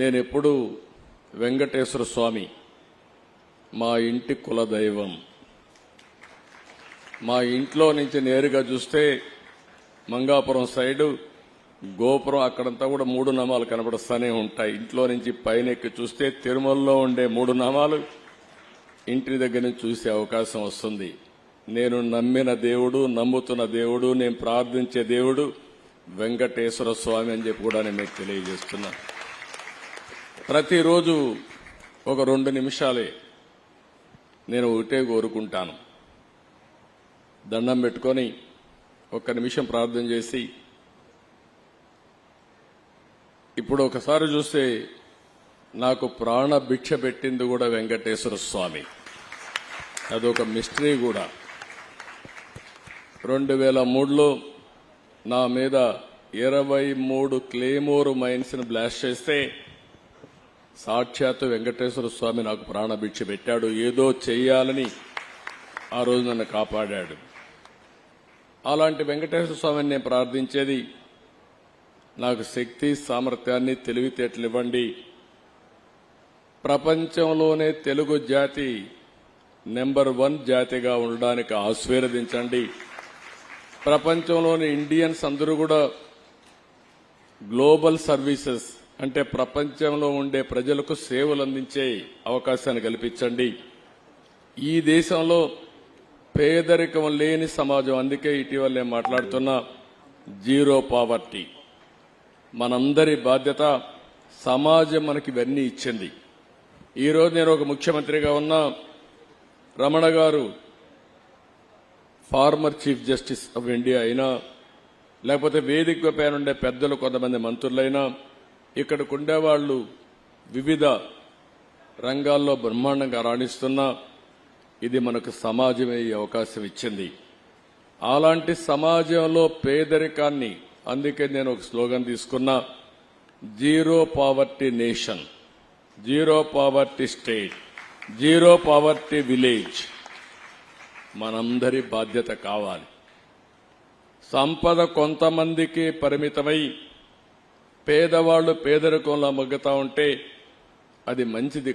నేనెప్పుడు వెంకటేశ్వర స్వామి మా ఇంటి కులదైవం. మా ఇంట్లో నుంచి నేరుగా చూస్తే మంగాపురం సైడు గోపురం అక్కడంతా కూడా 3 నామాలు కనబడుస్తూనే ఉంటాయి. ఇంట్లో నుంచి పైనెక్కి చూస్తే తిరుమలలో ఉండే 3 నామాలు ఇంటి దగ్గర నుంచి చూసే అవకాశం వస్తుంది. నేను నమ్మిన దేవుడు, నమ్ముతున్న దేవుడు, నేను ప్రార్థించే దేవుడు వెంకటేశ్వర స్వామి అని చెప్పి కూడా నేను మీకు తెలియజేస్తున్నా. ప్రతిరోజు ఒక 2 నిమిషాలే నేను ఒకటే కోరుకుంటాను. దండం పెట్టుకొని 1 నిమిషం ప్రార్థన చేసి, ఇప్పుడు ఒకసారి చూస్తే నాకు ప్రాణ భిక్ష పెట్టింది కూడా వెంకటేశ్వర స్వామి. అదొక మిస్టరీ కూడా. 2003లో నా మీద 23 క్లేమోర్ మైన్స్ ని బ్లాస్ట్ చేస్తే సాక్షాత్తు వెంకటేశ్వర స్వామి నాకు ప్రాణభిక్ష పెట్టాడు. ఏదో చెయ్యాలని ఆ రోజు నన్ను కాపాడాడు. అలాంటి వెంకటేశ్వర స్వామిని నేను ప్రార్థించేది, నాకు శక్తి, సామర్థ్యాన్ని, తెలివితేటలు ఇవ్వండి. ప్రపంచంలోనే తెలుగు జాతి నెంబర్ 1 జాతిగా ఉండడానికి ఆశీర్వదించండి. ప్రపంచంలోని ఇండియన్స్ అందరూ కూడా గ్లోబల్ సర్వీసెస్ అంటే ప్రపంచంలో ఉండే ప్రజలకు సేవలు అందించే అవకాశాన్ని కల్పించండి. ఈ దేశంలో పేదరికం లేని సమాజం, అందుకే ఇటీవల నేను మాట్లాడుతున్నా జీరో పావర్టీ. మనందరి బాధ్యత. సమాజం మనకి ఇవన్నీ ఇచ్చింది. ఈరోజు నేను ఒక ముఖ్యమంత్రిగా ఉన్నా, రమణ గారు former chief justice of India అయినా, లేకపోతే వేదిక పైన ఉండే పెద్దలు కొంతమంది మంత్రులైనా, ఇక్కడికి ఉండేవాళ్లు వివిధ రంగాల్లో బ్రహ్మాండంగా రాణిస్తున్నా, ఇది మనకు సమాజమే ఈ అవకాశం ఇచ్చింది. అలాంటి సమాజంలో పేదరికాన్ని, అందుకే నేను ఒక స్లోగన్ తీసుకున్నా, zero poverty nation, zero poverty state, zero poverty village. మనందరి బాధ్యత కావాలి. సంపద కొంతమందికి పరిమితమై పేదవాళ్లు పేదరికంలో మగ్గుతా ఉంటే అది మంచిది